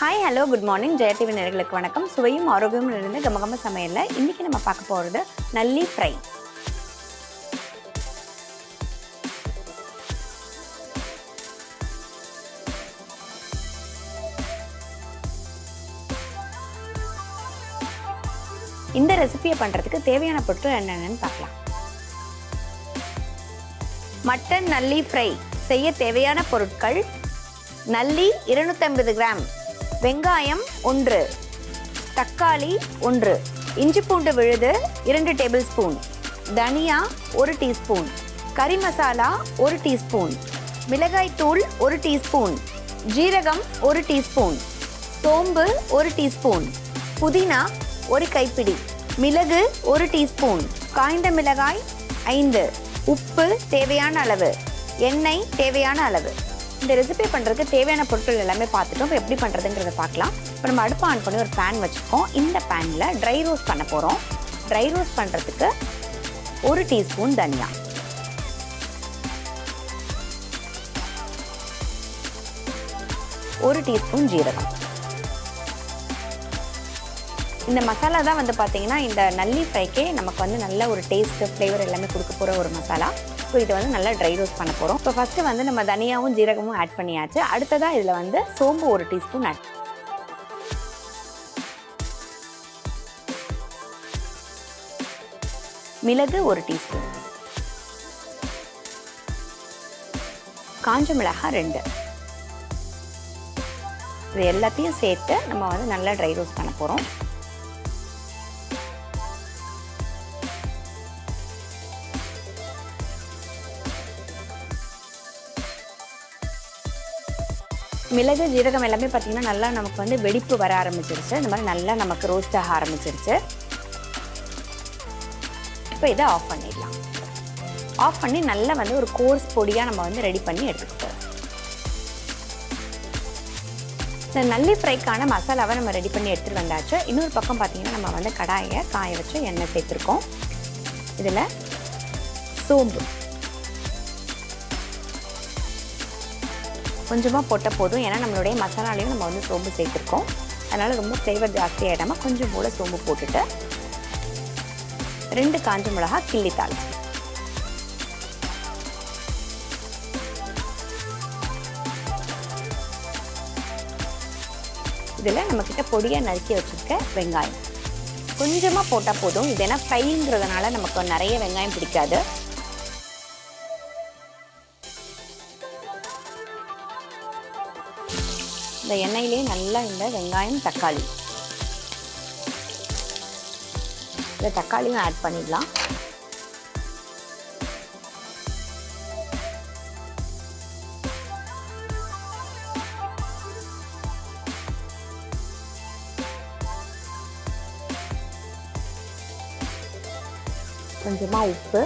Hi hello good morning Jaya TV நேயர்களுக்கு வணக்கம். சுவையும் ஆரோக்கியமும் நிறைந்த கமகம சமையல்ல இன்னைக்கு நம்ம பார்க்க போகிறது நல்லி ஃப்ரை. இந்த ரெசிபியை பண்ணுறதுக்கு தேவையான பொருட்கள் என்னென்னு பார்க்கலாம். மட்டன் நல்லி ஃப்ரை செய்ய தேவையான பொருட்கள்: நல்லி 250 கிராம், வெங்காயம் 1, தக்காளி 1, இஞ்சி பூண்டு விழுது 2 டேபிள் ஸ்பூன், தனியா 1 டீஸ்பூன், கறி மசாலா 1 டீஸ்பூன், மிளகாய் தூள் 1 டீஸ்பூன், ஜீரகம் 1 டீஸ்பூன், சோம்பு 1 டீஸ்பூன், புதினா 1 கைப்பிடி, மிளகு 1 டீஸ்பூன், காய்ந்த மிளகாய் 5, உப்பு தேவையான அளவு, எண்ணெய் தேவையான அளவு. இந்த ரெசிபி பண்ணுறதுக்கு தேவையான பொருட்கள் எல்லாமே பார்த்துட்டோம். இப்போ எப்படி பண்ணுறதுங்கிறத பார்க்கலாம். இப்போ நம்ம அடுப்பு ஆன் பண்ணி ஒரு பேன் வச்சுருக்கோம். இந்த பேனில் ட்ரை ரோஸ்ட் பண்ண போகிறோம். ட்ரை ரோஸ்ட் பண்ணுறதுக்கு 1 டீஸ்பூன் தனியா, 1 டீஸ்பூன் ஜீரகம். இந்த மசாலா தான் பார்த்தீங்கன்னா இந்த நல்லி ஃப்ரைக்கே நமக்கு நல்ல ஒரு டேஸ்ட்டு ஃப்ளேவர் எல்லாமே கொடுக்க போகிற ஒரு மசாலா. ஸோ இதை நல்லா ட்ரை ரோஸ்ட் பண்ண போகிறோம். இப்போ ஃபஸ்ட்டு நம்ம தனியாவும் ஜீரகமும் ஆட் பண்ணியாச்சு. அடுத்ததாக இதில் சோம்பு 1 டீஸ்பூன் ஆட், மிளகு 1 டீஸ்பூன், காஞ்ச மிளகாய் 2. இது எல்லாத்தையும் சேர்த்து நம்ம நல்லா ட்ரை ரோஸ்ட் பண்ண போகிறோம். மிளகு ஜீரகம் எல்லாமே பார்த்திங்கன்னா நல்லா நமக்கு வெடிப்பு வர ஆரம்பிச்சிருச்சு. இந்த மாதிரி நல்லா நமக்கு ரோஸ்ட் ஆக ஆரம்பிச்சிருச்சு. இப்போ இதை ஆஃப் பண்ணிடலாம். ஆஃப் பண்ணி நல்லா ஒரு கோர்ஸ் பொடியாக நம்ம ரெடி பண்ணி எடுத்துக்கிட்டோம். இந்த நல்லி ஃப்ரைக்கான மசாலாவை நம்ம ரெடி பண்ணி எடுத்துகிட்டு வந்தாச்சு. இன்னொரு பக்கம் பார்த்திங்கன்னா நம்ம கடாயை காய வச்சு எண்ணெய் சேர்த்துருக்கோம். இதில் சோம்பு கொஞ்சமாக போட்டால் போதும். ஏன்னா நம்மளுடைய மசாலாலையும் நம்ம சோம்பு சேர்த்துருக்கோம். அதனால் ரொம்ப ஃப்ளேவர் ஜாஸ்தியாகிடாமல் கொஞ்சம் போல் சோம்பு போட்டுட்டு 2 காஞ்ச மிளகா கிள்ளி தாளிச்சு, இதில் நம்மக்கிட்ட பொடியாக நறுக்கி வச்சுருக்க வெங்காயம் கொஞ்சமாக போட்டால் போதும். இது ஏன்னா ஃப்ரைங்கிறதுனால நமக்கு நிறைய வெங்காயம் பிடிக்காது. இந்த எண்ணெயிலே நல்லா இந்த வெங்காயம் தக்காளி, இந்த தக்காளியும் ஆட் பண்ணிடலாம். கொஞ்சமாக உப்பு,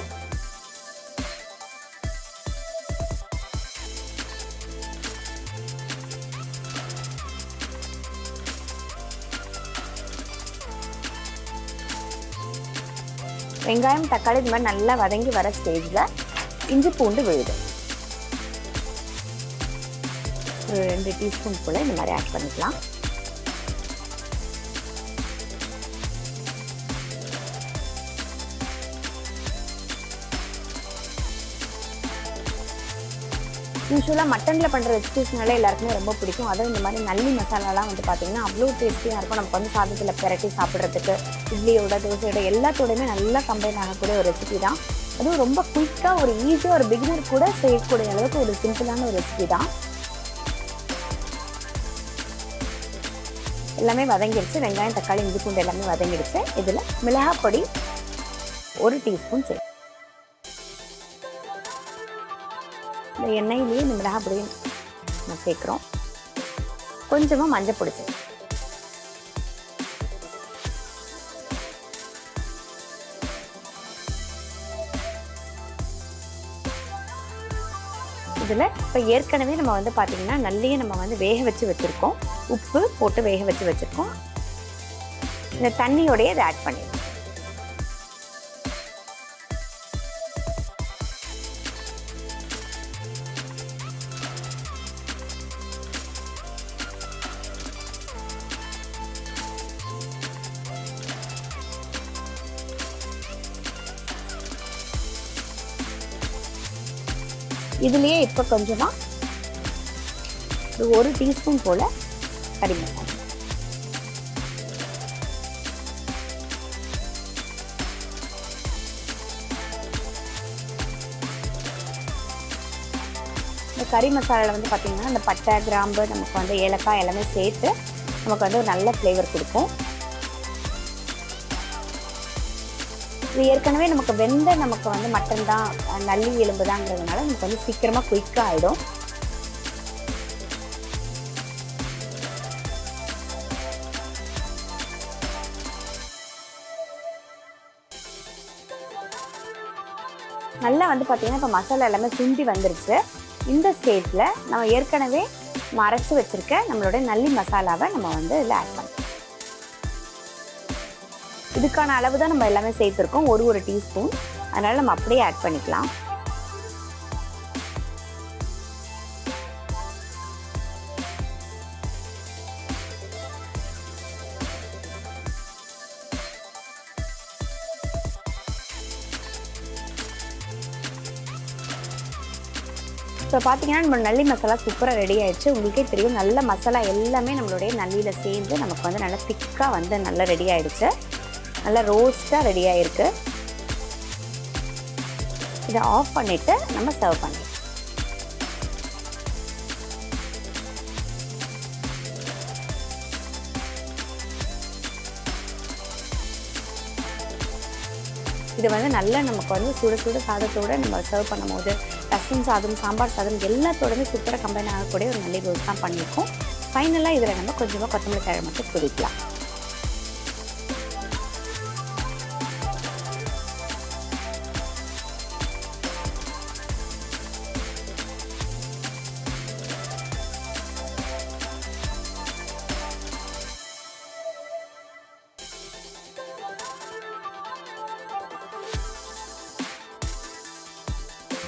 வெங்காயம் தக்காளி இது மாதிரி நல்லா வதங்கி வர ஸ்டேஜில் இஞ்சி பூண்டு விழுது ஒரு 2 டீஸ்பூன் போல் இந்த மாதிரி ஆட் பண்ணிக்கலாம். யூஸ்வலாக மட்டனில் பண்ணுற ரெசிபிஸ்னால எல்லாருக்குமே ரொம்ப பிடிக்கும். அதுவும் இந்த மாதிரி நல்லி மசாலாலாம் பார்த்திங்கன்னா அவ்வளோ டேஸ்டியாக இருக்கும். நமக்கு சாதத்தில் பிரட்டி சாப்பிட்றதுக்கு, இட்லியோட தோசையோட எல்லாத்தோடையுமே நல்லா கம்பைன் ஆகக்கூடிய ஒரு ரெசிபி தான். அதுவும் ரொம்ப குயிக்காக ஒரு ஈஸியாக ஒரு பிகினர் கூட செய்யக்கூடிய அளவுக்கு ஒரு சிம்பிளான ஒரு ரெசிபி தான். எல்லாமே வதங்கிடுச்சு. வெங்காயம் தக்காளி இஞ்சி பூண்டு எல்லாமே வதங்கிடுச்சு. இதில் மிளகாய் பொடி 1 டீஸ்பூன் சேர்த்து, இந்த எண்ணெயிலேயே இந்த மிளகாய் பொடியும் நம்ம சேர்க்குறோம். கொஞ்சமாக மஞ்சள் பொடி சேர்த்து, இதில் இப்போ ஏற்கனவே நம்ம பார்த்திங்கன்னா நல்லையே நம்ம வேக வச்சு வச்சுருக்கோம். உப்பு போட்டு வேக வச்சு வச்சுருக்கோம். இந்த தண்ணியோடையே இதை ஆட் பண்ணிடுவோம். இதுலேயே இப்போ கொஞ்சமாக ஒரு டீஸ்பூன் போல் கறி மசாலா. இந்த கறி மசாலாவில் வந்து பார்த்திங்கன்னா இந்த பட்டை கிராம்பு நமக்கு வந்து ஏலக்காய் எல்லாமே சேர்த்து நமக்கு வந்து ஒரு நல்ல ஃப்ளேவர் கொடுக்கும். இது ஏற்கனவே நமக்கு வெந்த நமக்கு வந்து மட்டன் தான், நல்லி எலும்பு தாங்கிறதுனால நமக்கு வந்து சீக்கிரமாக குயிக்காக ஆகிடும். நல்லா வந்து பார்த்திங்கன்னா இப்போ மசாலா எல்லாமே சுண்டி வந்துருச்சு. இந்த ஸ்டேஜில் நம்ம ஏற்கனவே அரைச்சி வச்சுருக்க நம்மளுடைய நல்லி மசாலாவை நம்ம வந்து இதில் ஆட் பண்ணலாம். இதுக்கான அளவு தான் நம்ம எல்லாமே சேர்த்துருக்கோம், ஒரு டீஸ்பூன். அதனால் நம்ம அப்படியே ஆட் பண்ணிக்கலாம். இப்போ பார்த்தீங்கன்னா நம்ம நல்லி மசாலா சூப்பராக ரெடி ஆகிடுச்சு. உங்களுக்கே தெரியும், நல்ல மசாலா எல்லாமே நம்மளுடைய நல்லியில் சேர்ந்து நமக்கு வந்து நல்லா திக்காக வந்து நல்லா ரெடி ஆகிடுச்சு. நல்லா ரோஸ்ட்டாக ரெடி ஆகிருக்கு. இதை ஆஃப் பண்ணிவிட்டு நம்ம சர்வ் பண்ணிடலாம். இது வந்து நல்லா நமக்கு வந்து சுட சுட சாதத்தோடு நம்ம சர்வ் பண்ணும் போது ரசம் சாதம், சாம்பார் சாதம் எல்லாத்தோடமே சூப்பராக கம்பைன் ஆகக்கூடிய ஒரு நல்லி ரோஸ் தான் பண்ணியிருக்கோம். ஃபைனலாக இதில் நம்ம கொஞ்சமாக கொத்தமல்லி தழை மட்டும் துடிக்கலாம்.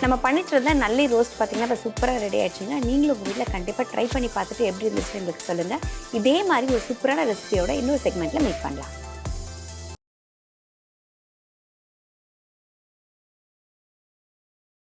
நம்ம பண்ணிட்டு இருந்த நல்லி ரோஸ்ட் பார்த்தீங்கன்னா இப்போ சூப்பராக ரெடி ஆயிடுச்சுங்க. நீங்களும் உங்கள் வீட்டில் கண்டிப்பாக ட்ரை பண்ணி பார்த்துட்டு எப்படி இருந்துச்சுன்னு எங்களுக்கு சொல்லுங்கள். இதே மாதிரி ஒரு சூப்பரான ரெசிபியோட இன்னொரு செக்மெண்ட்டில் மீட் பண்ணலாம்.